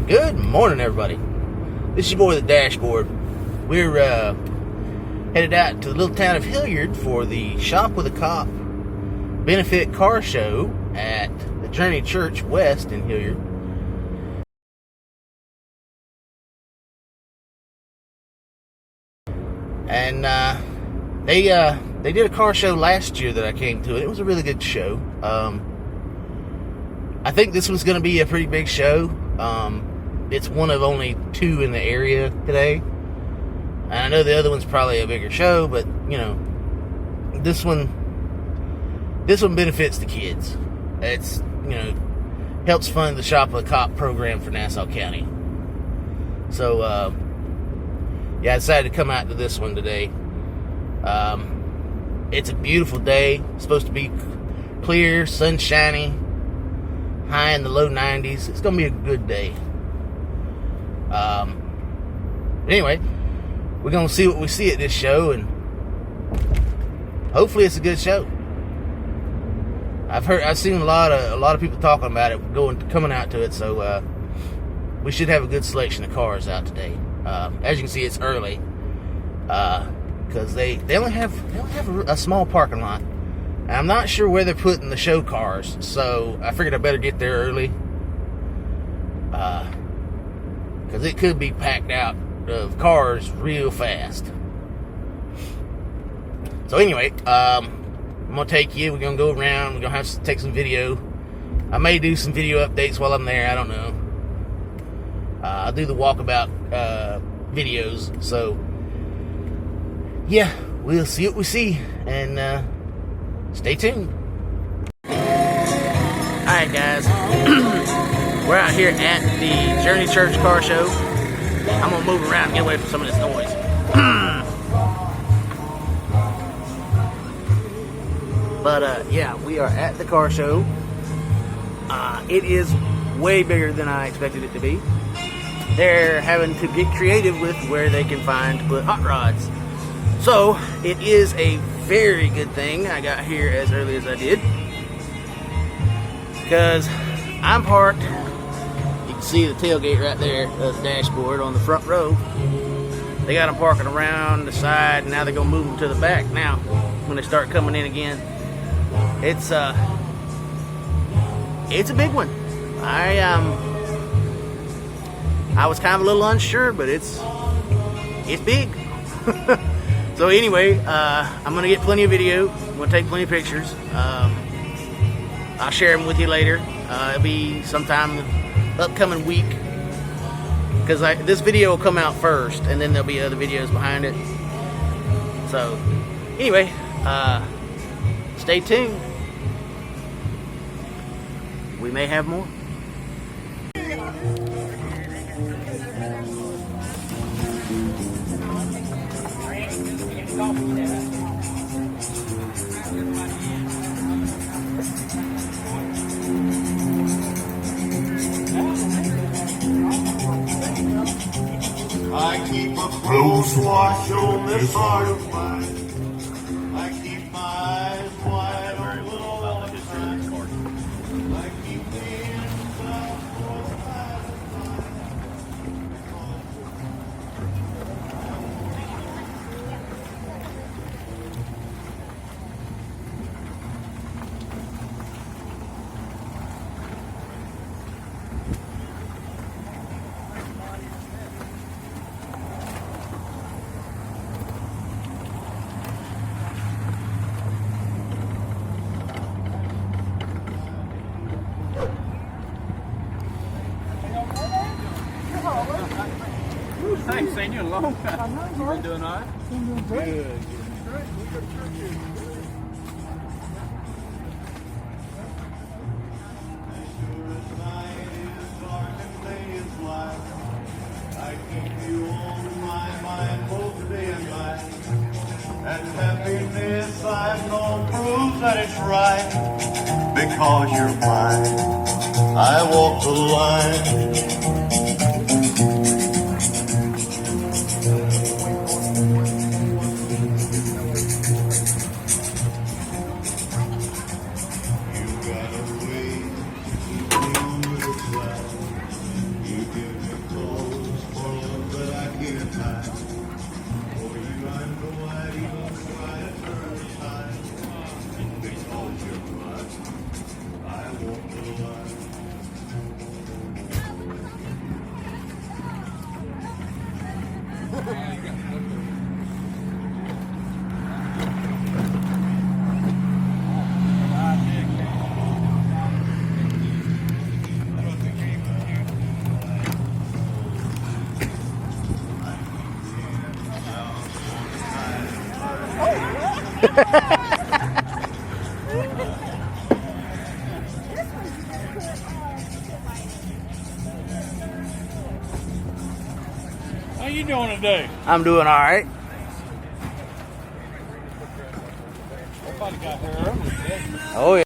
Good morning, everybody. This is your boy, the Dashboard. We're headed out to the little town of Hilliard for the Shop with a Cop benefit car show at the Journey Church West in Hilliard. And they did a car show last year that I came to. It was a really good show. I think this was going to be a pretty big show. It's one of only two in the area today. And I know the other one's probably a bigger show, but, you know, this one benefits the kids. It's, you know, helps fund the Shop with a Cop program for Nassau County. So, yeah, I decided to come out to this one today. It's a beautiful day. It's supposed to be clear, sunshiny, high in the low 90s. It's going to be a good day. Anyway, we're going to see what we see at this show, and hopefully it's a good show. I've seen a lot of people talking about it, coming out to it, so we should have a good selection of cars out today. As you can see, it's early because they only have a small parking lot, and I'm not sure where they're putting the show cars, so I figured I better get there early because it could be packed out of cars real fast. So anyway, I'm gonna take you. We're gonna go around. We're gonna have to take some video. I may do some video updates while I'm there. I don't know. I'll do the walkabout videos. So yeah, we'll see what we see, and stay tuned. Alright guys, we're out here at the Journey Church car show. I'm gonna move around and get away from some of this noise. But yeah, we are at the car show. It is way bigger than I expected it to be. They're having to get creative with where they can find to put hot rods. So it is a very good thing I got here as early as I did, because I'm parked. You can see the tailgate right there of the Dashboard on the front row. They got them parking around the side, and now they're gonna move them to the back now when they start coming in again. It's a big one. I was kind of a little unsure, but it's big. So anyway, I'm gonna get plenty of video. I'm gonna take plenty of pictures. I'll share them with you later. It'll be sometime upcoming week, because this video will come out first, and then there'll be other videos behind it. So anyway, stay tuned. We may have more. I keep a close watch on this heart of mine. I keep my eyes wide open all the time. I keep the inside for the last Thanks, seen you in a long time. You doing all right? I'm doing great. Good. I keep you on my mind both day and night. And happiness I've known proves that it's right. Because you're mine, I walk the line. You got a way, you do it well. You give me How you doing today? I'm doing all right. Somebody got her early today. Oh yeah.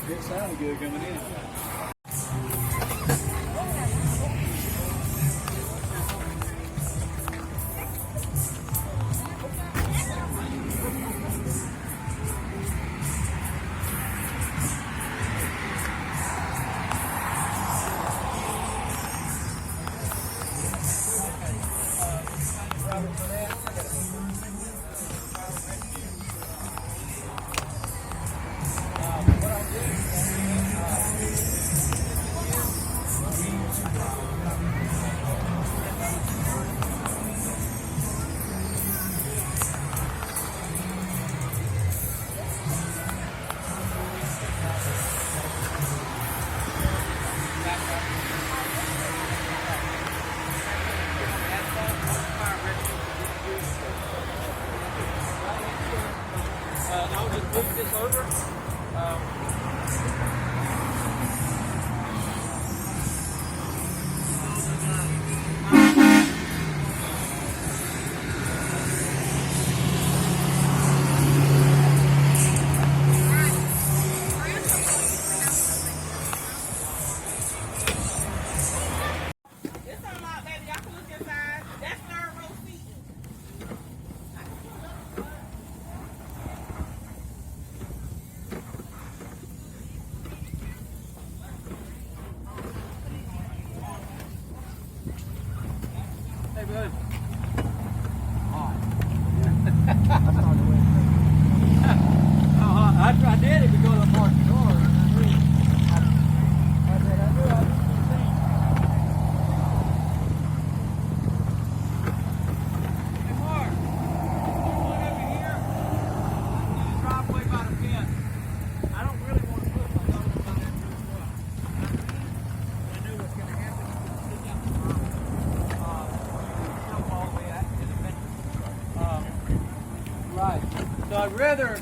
It sounded good coming in. I'll just move this over. Hey, bud. I did it because I parked the car. Hey, Mark. Come on over here. The driveway by the fence. I don't really want to put my nose on that as well. I knew what's going to happen. Jump all the way out to the fence. Right. So I'd rather,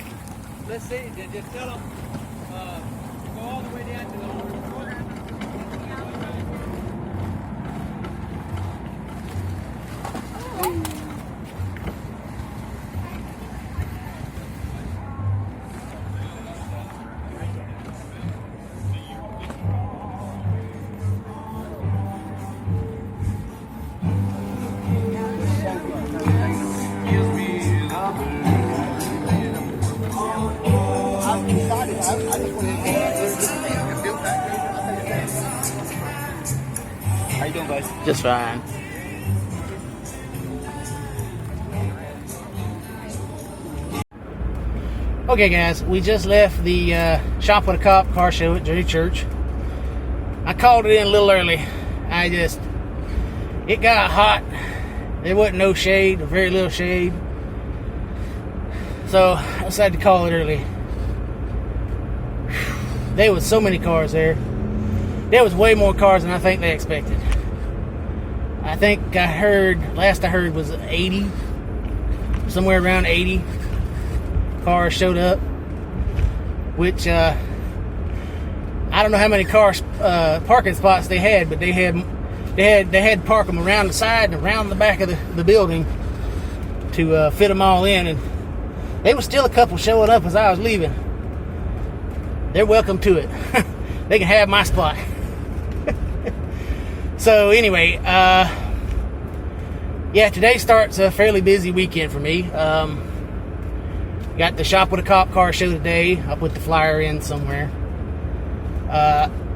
let's see, just tell them, go all the way down to the old corner. How you doing, guys? Just fine. Okay, guys, we just left the Shop with a Cop car show at Journey Church. I called it in a little early. It got hot. There wasn't no shade, or very little shade. So I decided to call it early. There was so many cars there. There was way more cars than I think they expected. I think last I heard was 80, somewhere around 80 cars showed up, which I don't know how many parking spots they had, but they had to park them around the side and around the back of the building to fit them all in, and there was still a couple showing up as I was leaving. They're welcome to it. They can have my spot. So anyway, yeah, today starts a fairly busy weekend for me. Got the Shop with a Cop car show today. I'll put the flyer in somewhere.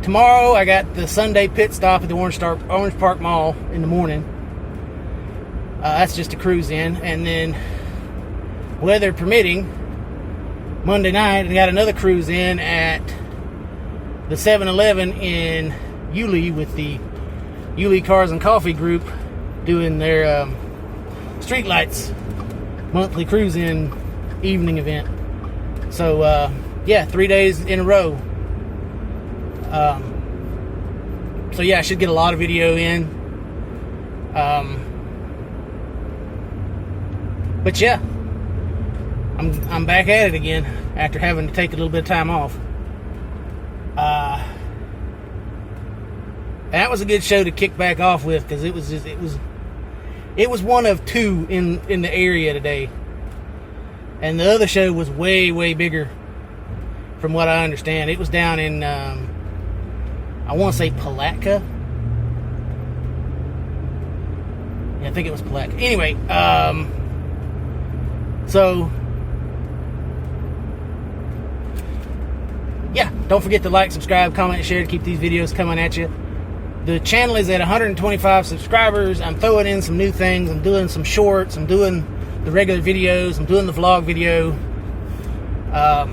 Tomorrow I got the Sunday pit stop at the Orange Park Mall in the morning. That's just a cruise in. And then, weather permitting, Monday night, I got another cruise in at the 7-Eleven in Yulee with the Yulee Cars and Coffee group doing their Streetlights monthly cruise in evening event. So yeah, 3 days in a row. So yeah, I should get a lot of video in. But yeah, I'm back at it again after having to take a little bit of time off. That was a good show to kick back off with, because it was one of two in the area today, and the other show was way bigger, from what I understand. It was down in I want to say Palatka. Yeah, I think it was Palatka. Anyway, so yeah, don't forget to like, subscribe, comment, and share to keep these videos coming at you. The channel is at 125 subscribers. I'm throwing in some new things. I'm doing some shorts. I'm doing the regular videos. I'm doing the vlog video. But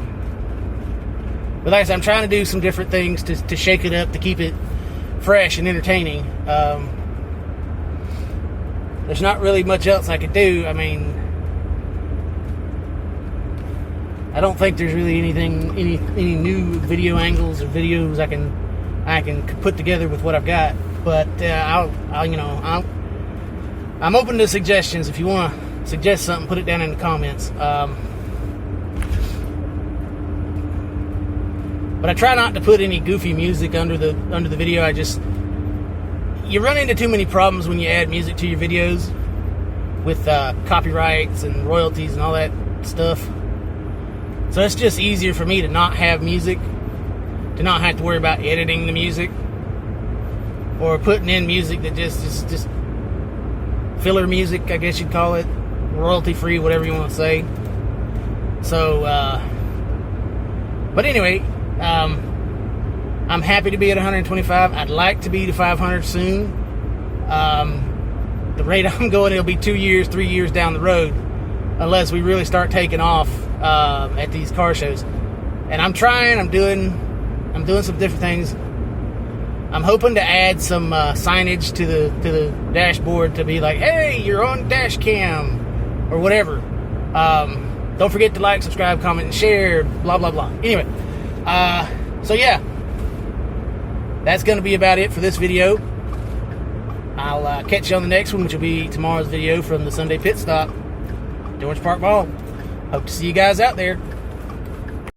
like I said, I'm trying to do some different things to shake it up, to keep it fresh and entertaining. There's not really much else I could do. I mean, I don't think there's really any new video angles or videos I can put together with what I've got. But I'm open to suggestions. If you want to suggest something, put it down in the comments. But I try not to put any goofy music under the video. You run into too many problems when you add music to your videos with copyrights and royalties and all that stuff. So it's just easier for me to not have music, to not have to worry about editing the music or putting in music that just filler music, I guess you'd call it, royalty free, whatever you want to say. So but anyway, I'm happy to be at 125. I'd like to be to 500 soon. The rate I'm going, it'll be 2 years, 3 years down the road, unless we really start taking off at these car shows. And I'm trying. I'm doing some different things. I'm hoping to add some signage to the dashboard to be like, hey, you're on dash cam or whatever. Don't forget to like, subscribe, comment, and share, blah blah blah. Anyway, so yeah, that's going to be about it for this video. I'll catch you on the next one, which will be tomorrow's video from the Sunday pit stop, George Park Mall. Hope to see you guys out there.